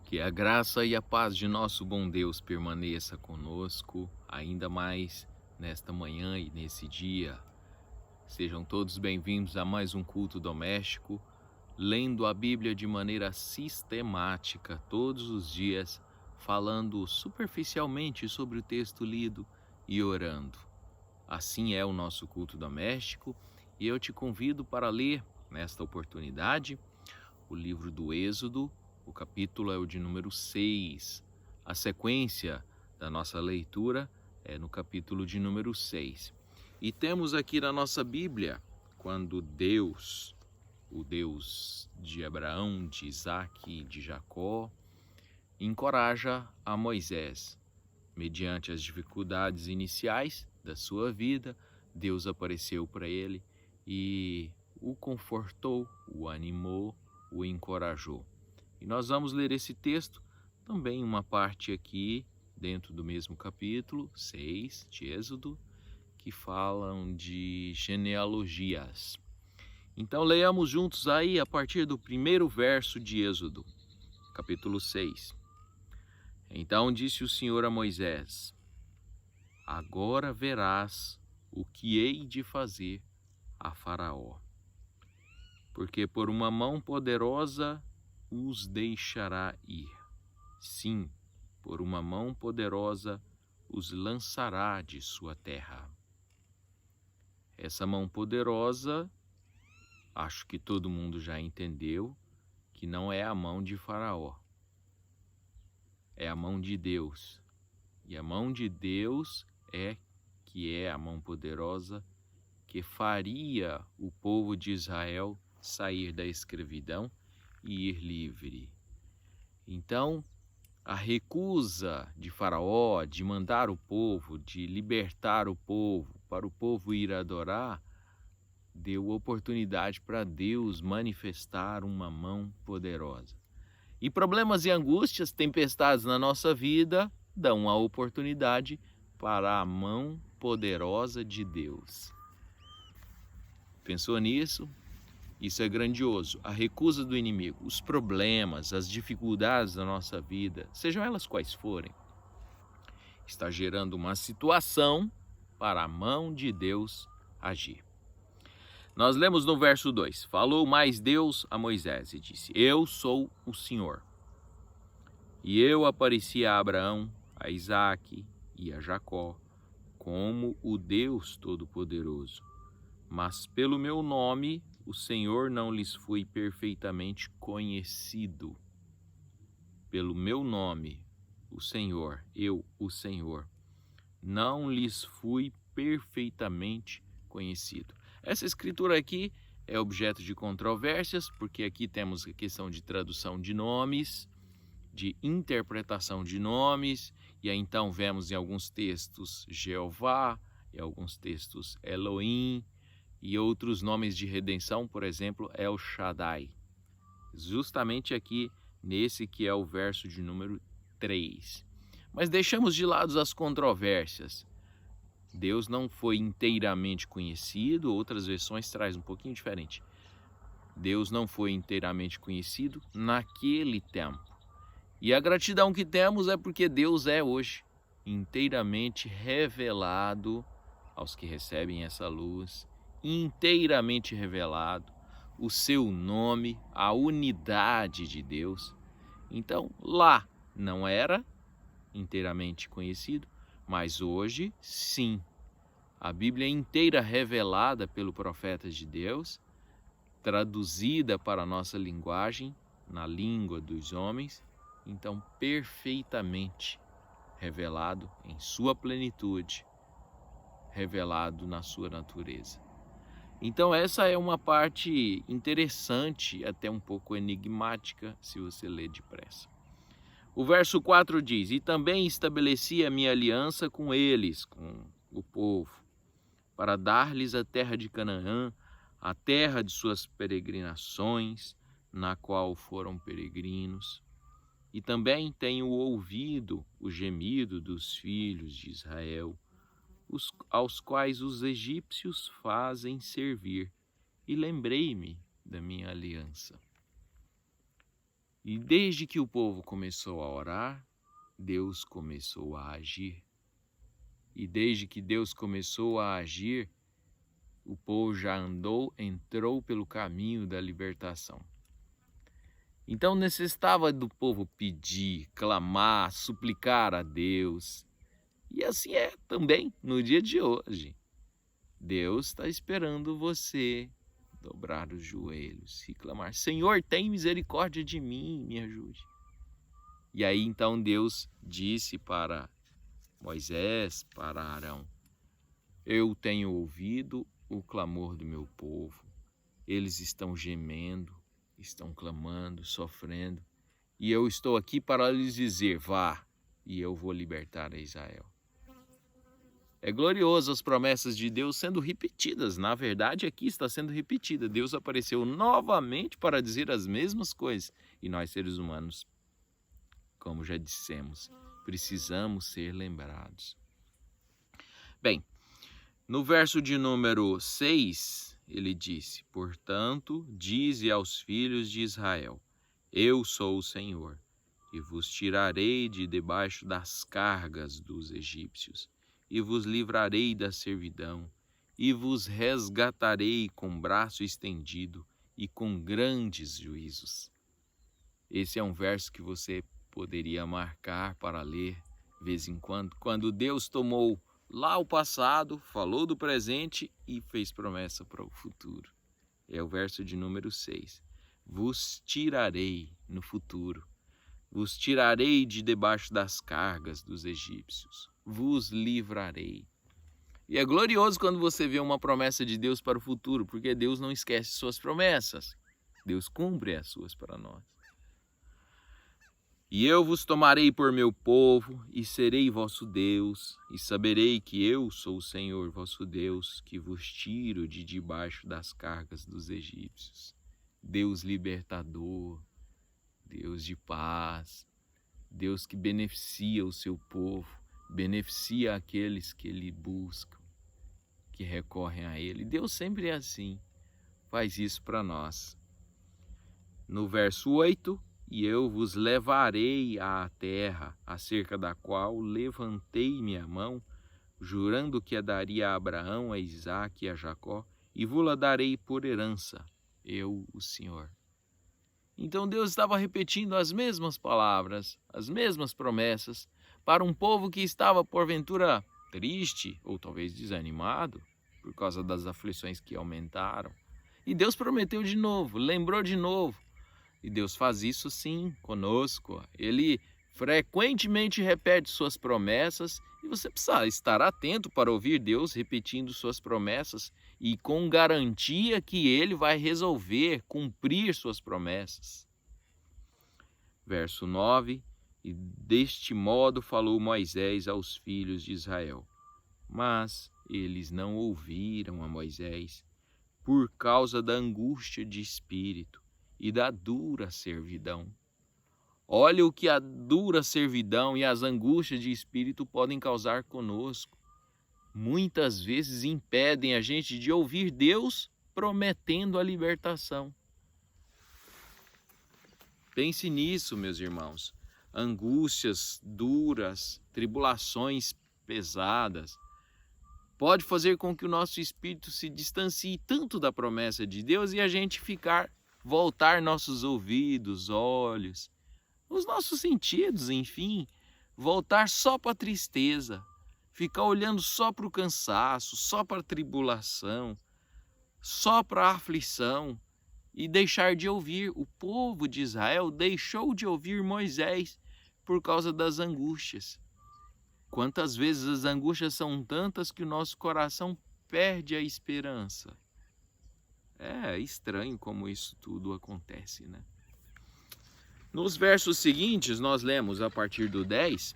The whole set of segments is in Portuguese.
Que a graça e a paz de nosso bom Deus permaneça conosco, ainda mais nesta manhã e nesse dia. Sejam todos bem-vindos a mais um culto doméstico, lendo a Bíblia de maneira sistemática todos os dias, falando superficialmente sobre o texto lido e orando. Assim é o nosso culto doméstico, e eu te convido para ler, nesta oportunidade, o livro do Êxodo. O capítulo é o de número 6. A sequência da nossa leitura é no capítulo de número 6. E temos aqui na nossa Bíblia, quando Deus, o Deus de Abraão, de Isaque e de Jacó, encoraja a Moisés. Mediante as dificuldades iniciais da sua vida, Deus apareceu para ele e o confortou, o animou, o encorajou. E nós vamos ler esse texto, também uma parte aqui, dentro do mesmo capítulo 6 de Êxodo, que falam de genealogias. Então leiamos juntos aí a partir do primeiro verso de Êxodo, capítulo 6. Então disse o Senhor a Moisés: agora verás o que hei de fazer a Faraó, porque por uma mão poderosa os deixará ir. Sim, por uma mão poderosa os lançará de sua terra. Essa mão poderosa, acho que todo mundo já entendeu que não é a mão de Faraó, é a mão de Deus. E a mão de Deus é a mão poderosa que faria o povo de Israel sair da escravidão e ir livre. Então, a recusa de Faraó de mandar o povo, de libertar o povo, para o povo ir adorar, deu oportunidade para Deus manifestar uma mão poderosa. E problemas e angústias, tempestades na nossa vida, dão a oportunidade para a mão poderosa de Deus. Pensou nisso? Isso é grandioso. A recusa do inimigo, os problemas, as dificuldades da nossa vida, sejam elas quais forem, está gerando uma situação para a mão de Deus agir. Nós lemos no verso 2: falou mais Deus a Moisés e disse: eu sou o Senhor. E eu apareci a Abraão, a Isaque e a Jacó como o Deus Todo-Poderoso. Mas pelo meu nome, o Senhor não lhes foi perfeitamente conhecido. Pelo meu nome, o Senhor, eu, o Senhor, não lhes fui perfeitamente conhecido. Essa escritura aqui é objeto de controvérsias, porque aqui temos a questão de tradução de nomes, de interpretação de nomes, e aí então vemos em alguns textos Jeová, em alguns textos Elohim, e outros nomes de redenção, por exemplo, El Shaddai. Justamente aqui nesse que é o verso de número 3. Mas deixamos de lado as controvérsias. Deus não foi inteiramente conhecido, outras versões trazem um pouquinho diferente. Deus não foi inteiramente conhecido naquele tempo. E a gratidão que temos é porque Deus é hoje inteiramente revelado aos que recebem essa luz, inteiramente revelado o seu nome, a unidade de Deus. Então, lá não era inteiramente conhecido, mas hoje sim. A Bíblia é inteira revelada pelo profeta de Deus, traduzida para a nossa linguagem, na língua dos homens, então perfeitamente revelado em sua plenitude, revelado na sua natureza. Então essa é uma parte interessante, até um pouco enigmática, se você ler depressa. O verso 4 diz: e também estabeleci a minha aliança com eles, com o povo, para dar-lhes a terra de Canaã, a terra de suas peregrinações, na qual foram peregrinos. E também tenho ouvido o gemido dos filhos de Israel, aos quais os egípcios fazem servir, e lembrei-me da minha aliança. E desde que o povo começou a orar, Deus começou a agir. E desde que Deus começou a agir, o povo já entrou pelo caminho da libertação. Então necessitava do povo pedir, clamar, suplicar a Deus. E assim é também no dia de hoje. Deus está esperando você dobrar os joelhos e clamar: Senhor, tem misericórdia de mim, me ajude. E aí então Deus disse para Moisés, para Arão: eu tenho ouvido o clamor do meu povo. Eles estão gemendo, estão clamando, sofrendo. E eu estou aqui para lhes dizer: vá, e eu vou libertar a Israel. É glorioso as promessas de Deus sendo repetidas. Na verdade, aqui está sendo repetida. Deus apareceu novamente para dizer as mesmas coisas. E nós, seres humanos, como já dissemos, precisamos ser lembrados. Bem, no verso de número 6, ele disse: portanto, dize aos filhos de Israel: eu sou o Senhor, e vos tirarei de debaixo das cargas dos egípcios, e vos livrarei da servidão, e vos resgatarei com braço estendido e com grandes juízos. Esse é um verso que você poderia marcar para ler de vez em quando Deus tomou lá o passado, falou do presente e fez promessa para o futuro. É o verso de número 6. Vos tirarei no futuro, vos tirarei de debaixo das cargas dos egípcios, vos livrarei. E é glorioso quando você vê uma promessa de Deus para o futuro, porque Deus não esquece suas promessas. Deus cumpre as suas para nós. E eu vos tomarei por meu povo, e serei vosso Deus, e saberei que eu sou o Senhor vosso Deus, que vos tiro de debaixo das cargas dos egípcios. Deus libertador, Deus de paz, Deus que beneficia o seu povo, beneficia aqueles que Ele buscam, que recorrem a Ele. Deus sempre é assim, faz isso para nós. No verso 8, e eu vos levarei à terra, acerca da qual levantei minha mão, jurando que a daria a Abraão, a Isaque e a Jacó, e vos-la darei por herança, eu, o Senhor. Então Deus estava repetindo as mesmas palavras, as mesmas promessas, para um povo que estava porventura triste, ou talvez desanimado, por causa das aflições que aumentaram. E Deus prometeu de novo, lembrou de novo. E Deus faz isso sim conosco. Ele frequentemente repete suas promessas e você precisa estar atento para ouvir Deus repetindo suas promessas e com garantia que Ele vai resolver, cumprir suas promessas. Verso 9, e deste modo falou Moisés aos filhos de Israel. Mas eles não ouviram a Moisés por causa da angústia de espírito e da dura servidão. Olha o que a dura servidão e as angústias de espírito podem causar conosco. Muitas vezes impedem a gente de ouvir Deus prometendo a libertação. Pense nisso, meus irmãos. Angústias duras, tribulações pesadas, pode fazer com que o nosso espírito se distancie tanto da promessa de Deus e a gente voltar nossos ouvidos, olhos, os nossos sentidos, enfim, voltar só para a tristeza, ficar olhando só para o cansaço, só para a tribulação, só para a aflição e deixar de ouvir. O povo de Israel deixou de ouvir Moisés por causa das angústias. Quantas vezes as angústias são tantas que o nosso coração perde a esperança. É estranho como isso tudo acontece, né? Nos versos seguintes, nós lemos a partir do 10.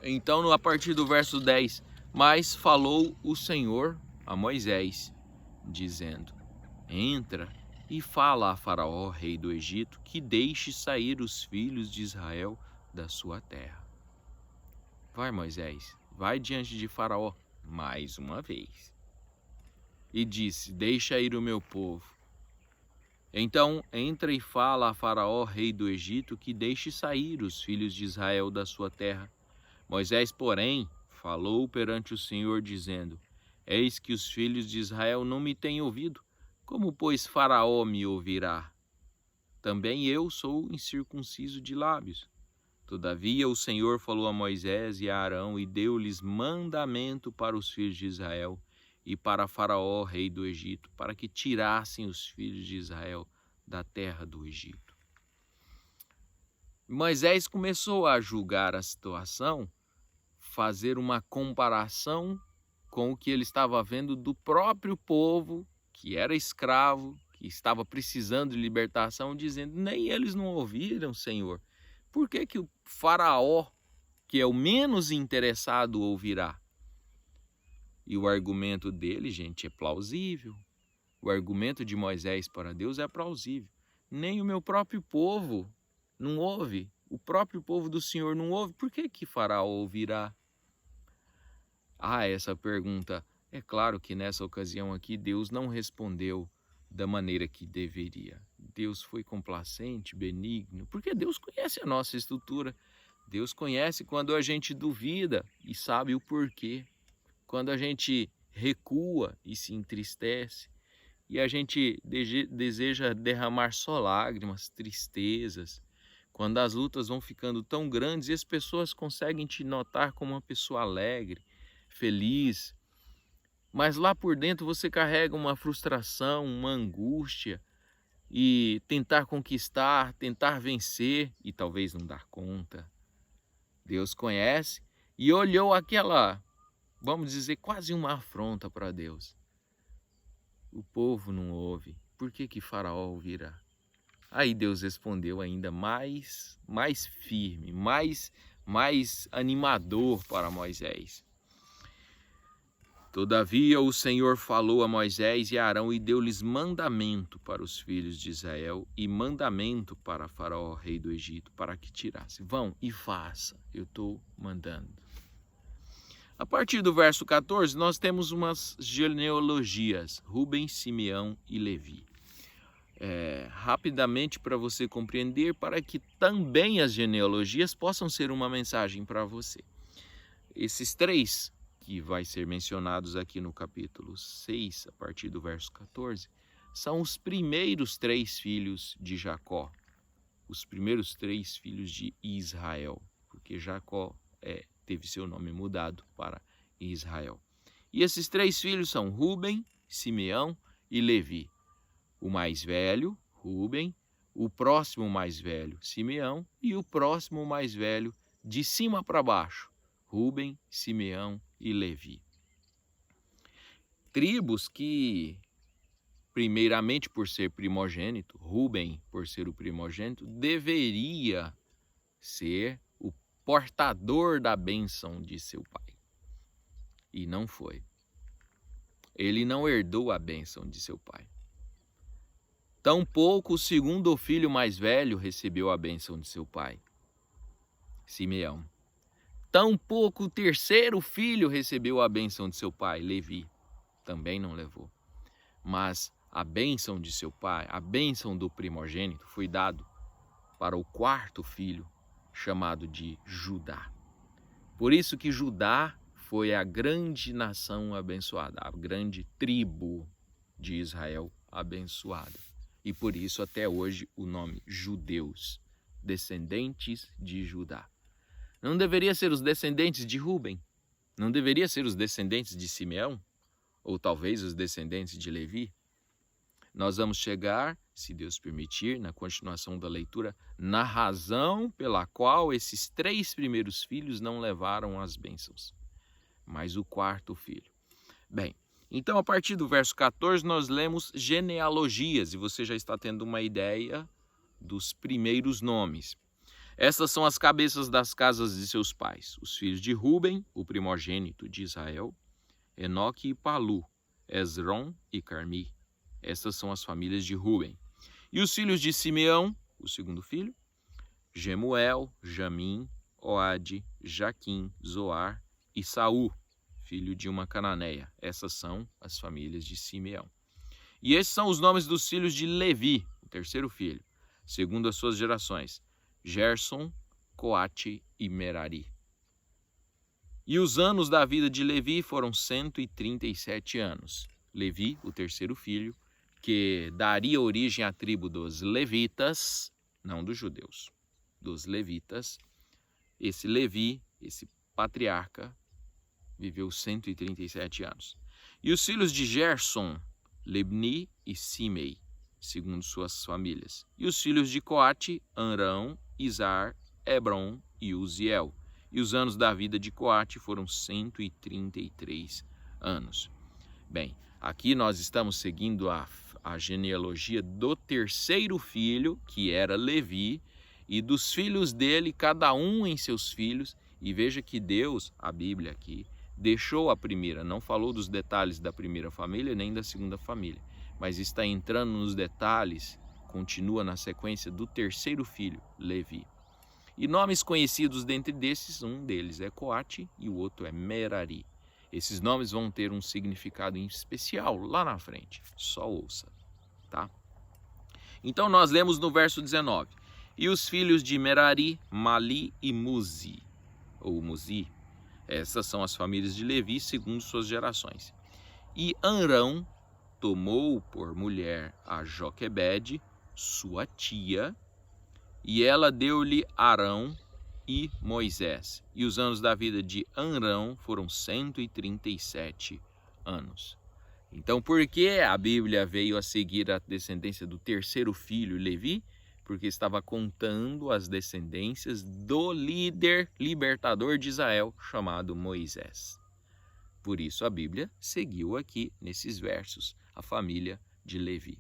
Então, a partir do verso 10, mas falou o Senhor a Moisés, dizendo: entra e fala a Faraó, rei do Egito, que deixe sair os filhos de Israel da sua terra. Vai, Moisés, vai diante de Faraó mais uma vez. E disse: deixa ir o meu povo. Então entra e fala a Faraó, rei do Egito, que deixe sair os filhos de Israel da sua terra. Moisés, porém, falou perante o Senhor, dizendo: Eis que os filhos de Israel não me têm ouvido, como, pois, Faraó me ouvirá? Também eu sou incircunciso de lábios. Todavia o Senhor falou a Moisés e a Arão e deu-lhes mandamento para os filhos de Israel e para Faraó, rei do Egito, para que tirassem os filhos de Israel da terra do Egito. Moisés começou a julgar a situação, fazer uma comparação com o que ele estava vendo do próprio povo, que era escravo, que estava precisando de libertação, dizendo: nem eles não ouviram, Senhor. Por que que o Faraó, que é o menos interessado, ouvirá? E o argumento dele, gente, é plausível. O argumento de Moisés para Deus é plausível. Nem o meu próprio povo não ouve. O próprio povo do Senhor não ouve. Por que que Faraó ouvirá? Essa pergunta, é claro que nessa ocasião aqui Deus não respondeu da maneira que deveria. Deus foi complacente, benigno, porque Deus conhece a nossa estrutura. Deus conhece quando a gente duvida e sabe o porquê. Quando a gente recua e se entristece. E a gente deseja derramar só lágrimas, tristezas. Quando as lutas vão ficando tão grandes e as pessoas conseguem te notar como uma pessoa alegre, feliz, mas lá por dentro você carrega uma frustração, uma angústia, e tentar conquistar, tentar vencer e talvez não dar conta. Deus conhece e olhou aquela, vamos dizer, quase uma afronta para Deus. O povo não ouve, por que que Faraó ouvirá? Aí Deus respondeu ainda mais firme, mais animador para Moisés. Todavia o Senhor falou a Moisés e a Arão e deu-lhes mandamento para os filhos de Israel e mandamento para Faraó, rei do Egito, para que tirasse. Vão e faça, eu estou mandando. A partir do verso 14, nós temos umas genealogias, Ruben, Simeão e Levi. Rapidamente para você compreender, para que também as genealogias possam ser uma mensagem para você. Esses três que vai ser mencionados aqui no capítulo 6, a partir do verso 14, são os primeiros 3 filhos de Jacó, os primeiros 3 filhos de Israel, porque Jacó teve seu nome mudado para Israel. E esses 3 filhos são Ruben, Simeão e Levi. O mais velho, Ruben, o próximo mais velho, Simeão, e o próximo mais velho, de cima para baixo, Ruben, Simeão e Levi. Tribos que, primeiramente por ser primogênito, Ruben por ser o primogênito, deveria ser o portador da bênção de seu pai. E não foi. Ele não herdou a bênção de seu pai. Tampouco o segundo filho mais velho recebeu a bênção de seu pai, Simeão. Tampouco o terceiro filho recebeu a bênção de seu pai, Levi. Também não levou. Mas a bênção de seu pai, a bênção do primogênito, foi dado para o quarto filho, chamado de Judá. Por isso que Judá foi a grande nação abençoada, a grande tribo de Israel abençoada. E por isso até hoje o nome judeus, descendentes de Judá. Não deveria ser os descendentes de Ruben? Não deveria ser os descendentes de Simeão? Ou talvez os descendentes de Levi? Nós vamos chegar, se Deus permitir, na continuação da leitura, na razão pela qual esses 3 primeiros filhos não levaram as bênçãos, mas o quarto filho. Bem, então a partir do verso 14 nós lemos genealogias e você já está tendo uma ideia dos primeiros nomes. Estas são as cabeças das casas de seus pais, os filhos de Ruben, o primogênito de Israel, Enoque e Palu, Esrom e Carmi. Estas são as famílias de Ruben. E os filhos de Simeão, o segundo filho, Gemuel, Jamim, Oade, Jaquim, Zoar e Saul, filho de uma cananeia. Essas são as famílias de Simeão. E esses são os nomes dos filhos de Levi, o terceiro filho, segundo as suas gerações, Gerson, Coate e Merari. E os anos da vida de Levi foram 137 anos. Levi, o terceiro filho, que daria origem à tribo dos levitas, não dos judeus, dos levitas. Esse Levi, esse patriarca, viveu 137 anos. E os filhos de Gerson, Libni e Simei, segundo suas famílias. E os filhos de Coate, Amrão, Izar, Hebron e Uziel. E os anos da vida de Coate foram 133 anos. Bem, aqui nós estamos seguindo a genealogia do terceiro filho, que era Levi, e dos filhos dele, cada um em seus filhos. E veja que Deus, a Bíblia aqui, deixou a primeira, não falou dos detalhes da primeira família nem da segunda família, mas está entrando nos detalhes, continua na sequência do terceiro filho, Levi. E nomes conhecidos dentre desses, um deles é Coate e o outro é Merari. Esses nomes vão ter um significado especial lá na frente, só ouça, tá? Então nós lemos no verso 19, e os filhos de Merari, Mali e Muzi, ou Muzi, essas são as famílias de Levi segundo suas gerações. E Amrão tomou por mulher a Joquebede, sua tia, e ela deu-lhe Arão e Moisés. E os anos da vida de Amrão foram 137 anos. Então, por que a Bíblia veio a seguir a descendência do terceiro filho, Levi? Porque estava contando as descendências do líder libertador de Israel, chamado Moisés. Por isso a Bíblia seguiu aqui, nesses versos, a família de Levi.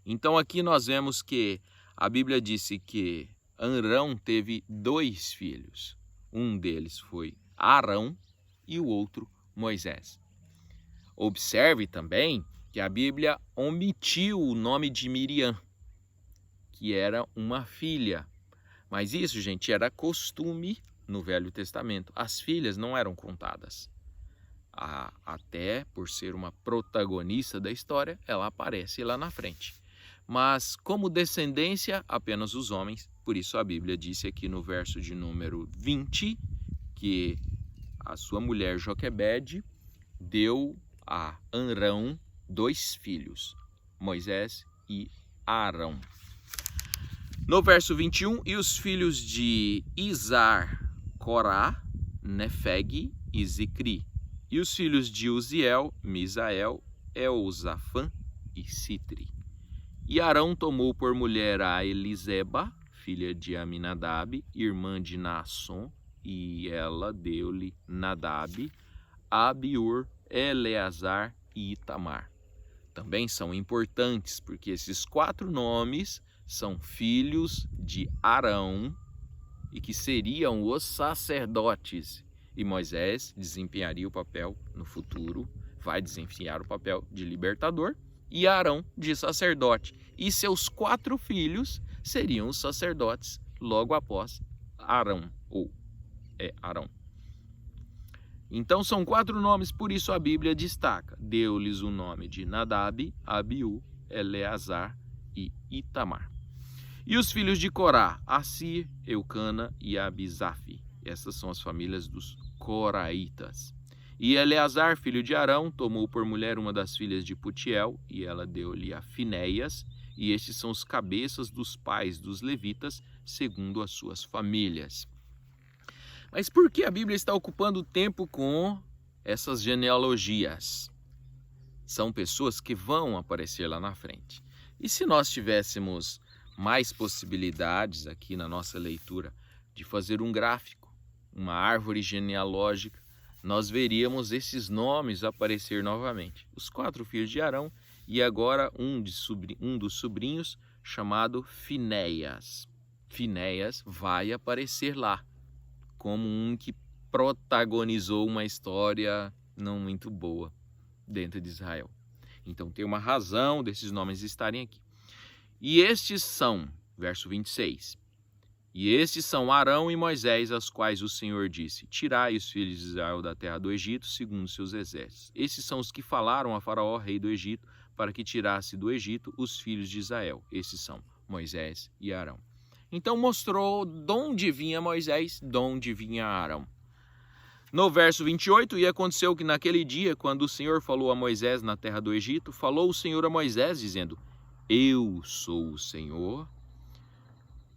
Então aqui nós vemos que a Bíblia disse que Amrão teve 2 filhos. Um deles foi Arão e o outro Moisés. Observe também que a Bíblia omitiu o nome de Miriam, que era uma filha. Mas isso, gente, era costume no Velho Testamento. As filhas não eram contadas. Até por ser uma protagonista da história, ela aparece lá na frente. Mas como descendência, apenas os homens. Por isso a Bíblia disse aqui no verso de número 20, que a sua mulher Joquebede deu a Amrão 2 filhos, Moisés e Arão. No verso 21, e os filhos de Izar, Corá, Nefeg e Zicri. E os filhos de Uziel, Misael, Elzafã e Citri. E Arão tomou por mulher a Eliseba, filha de Aminadab, irmã de Naasson, e ela deu-lhe Nadab, Abiur, Eleazar e Itamar. Também são importantes, porque esses 4 nomes são filhos de Arão e que seriam os sacerdotes. E Moisés desempenharia o papel no futuro, vai desempenhar o papel de libertador, e Arão de sacerdote. E seus 4 filhos seriam os sacerdotes logo após Arão, Arão. Então são 4 nomes, por isso a Bíblia destaca. Deu-lhes o nome de Nadab, Abiú, Eleazar e Itamar. E os filhos de Corá, Assir, Eucana e Abizaf. Essas são as famílias dos coraitas. E Eleazar, filho de Arão, tomou por mulher uma das filhas de Putiel, e ela deu-lhe a Finéias, e estes são os cabeças dos pais dos levitas, segundo as suas famílias. Mas por que a Bíblia está ocupando tempo com essas genealogias? São pessoas que vão aparecer lá na frente. E se nós tivéssemos mais possibilidades aqui na nossa leitura de fazer um gráfico, uma árvore genealógica, nós veríamos esses nomes aparecer novamente. Os 4 filhos de Arão e agora um dos sobrinhos chamado Finéias. Finéias vai aparecer lá como um que protagonizou uma história não muito boa dentro de Israel. Então tem uma razão desses nomes estarem aqui. E estes são, verso 26, e estes são Arão e Moisés, aos quais o Senhor disse: tirai os filhos de Israel da terra do Egito, segundo seus exércitos. Esses são os que falaram a Faraó, rei do Egito, para que tirasse do Egito os filhos de Israel. Esses são Moisés e Arão. Então mostrou de onde vinha Moisés, de onde vinha Arão. No verso 28, e aconteceu que naquele dia, quando o Senhor falou a Moisés na terra do Egito, falou o Senhor a Moisés, dizendo: Eu sou o Senhor,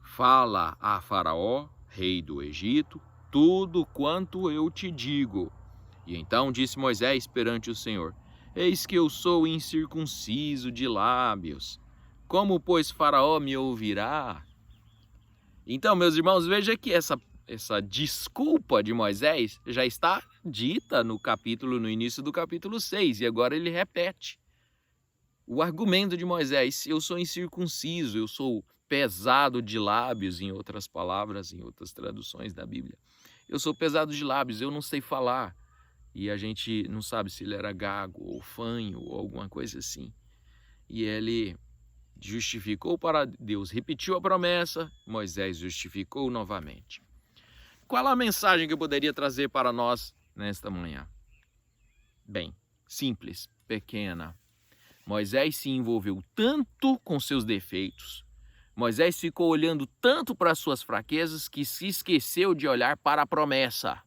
fala a Faraó, rei do Egito, tudo quanto eu te digo. E então disse Moisés perante o Senhor: Eis que eu sou incircunciso de lábios. Como, pois, Faraó me ouvirá? Então, meus irmãos, veja que essa desculpa de Moisés já está dita no início do capítulo 6, e agora ele repete o argumento de Moisés: eu sou incircunciso, eu sou pesado de lábios, em outras palavras, em outras traduções da Bíblia. Eu sou pesado de lábios, eu não sei falar. E a gente não sabe se ele era gago ou fanho ou alguma coisa assim. E ele justificou para Deus, repetiu a promessa, Moisés justificou novamente. Qual a mensagem que eu poderia trazer para nós nesta manhã? Bem, simples, pequena. Moisés se envolveu tanto com seus defeitos, Moisés ficou olhando tanto para as suas fraquezas que se esqueceu de olhar para a promessa.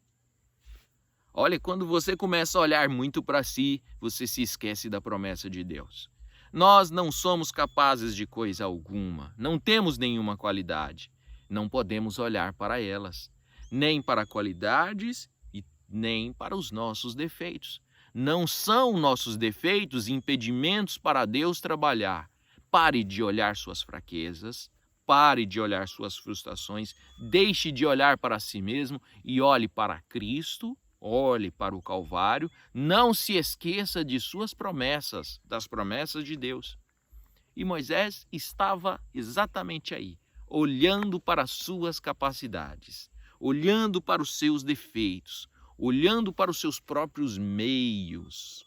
Olha, quando você começa a olhar muito para si, você se esquece da promessa de Deus. Nós não somos capazes de coisa alguma, não temos nenhuma qualidade, não podemos olhar para elas, nem para qualidades e nem para os nossos defeitos. Não são nossos defeitos impedimentos para Deus trabalhar. Pare de olhar suas fraquezas, pare de olhar suas frustrações, deixe de olhar para si mesmo e olhe para Cristo. Olhe para o Calvário, não se esqueça de suas promessas, das promessas de Deus. E Moisés estava exatamente aí, olhando para as suas capacidades, olhando para os seus defeitos, olhando para os seus próprios meios.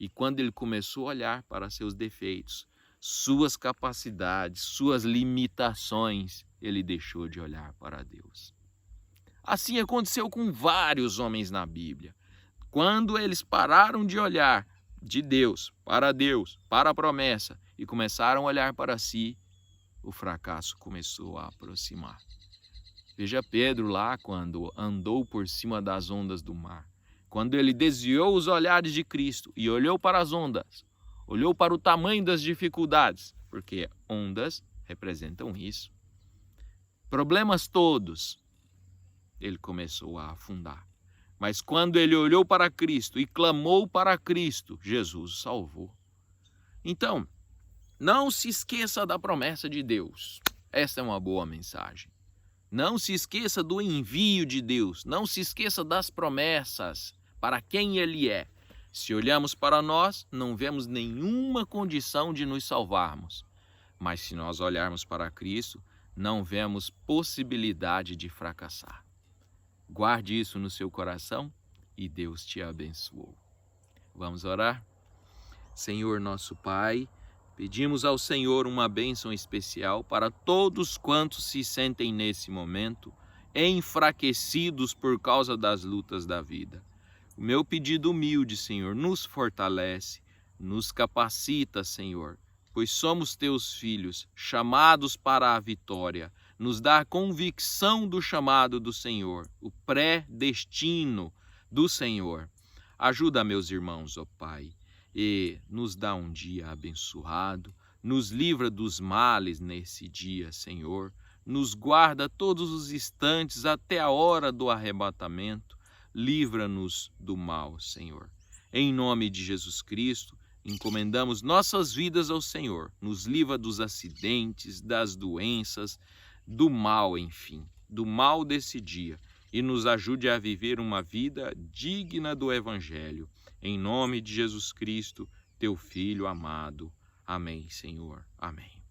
E quando ele começou a olhar para seus defeitos, suas capacidades, suas limitações, ele deixou de olhar para Deus. Assim aconteceu com vários homens na Bíblia. Quando eles pararam de olhar de Deus, para a promessa, e começaram a olhar para si, o fracasso começou a aproximar. Veja Pedro lá quando andou por cima das ondas do mar. Quando ele desviou os olhares de Cristo e olhou para as ondas, olhou para o tamanho das dificuldades, porque ondas representam isso. Problemas todos. Ele começou a afundar. Mas quando ele olhou para Cristo e clamou para Cristo, Jesus o salvou. Então, não se esqueça da promessa de Deus. Esta é uma boa mensagem. Não se esqueça do envio de Deus. Não se esqueça das promessas, para quem Ele é. Se olhamos para nós, não vemos nenhuma condição de nos salvarmos. Mas se nós olharmos para Cristo, não vemos possibilidade de fracassar. Guarde isso no seu coração e Deus te abençoou. Vamos orar? Senhor nosso Pai, pedimos ao Senhor uma bênção especial para todos quantos se sentem nesse momento enfraquecidos por causa das lutas da vida. O meu pedido humilde, Senhor, nos fortalece, nos capacita, Senhor, pois somos teus filhos, chamados para a vitória. Nos dá a convicção do chamado do Senhor, o predestino do Senhor. Ajuda meus irmãos, ó Pai, e nos dá um dia abençoado, nos livra dos males nesse dia, Senhor, nos guarda todos os instantes até a hora do arrebatamento, livra-nos do mal, Senhor. Em nome de Jesus Cristo, encomendamos nossas vidas ao Senhor, nos livra dos acidentes, das doenças, do mal, enfim, do mal desse dia, e nos ajude a viver uma vida digna do Evangelho. Em nome de Jesus Cristo, teu Filho amado. Amém, Senhor. Amém.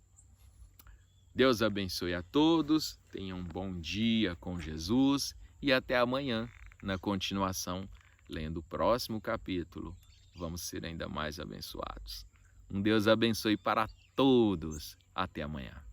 Deus abençoe a todos, tenham um bom dia com Jesus e até amanhã, na continuação, lendo o próximo capítulo. Vamos ser ainda mais abençoados. Um Deus abençoe para todos. Até amanhã.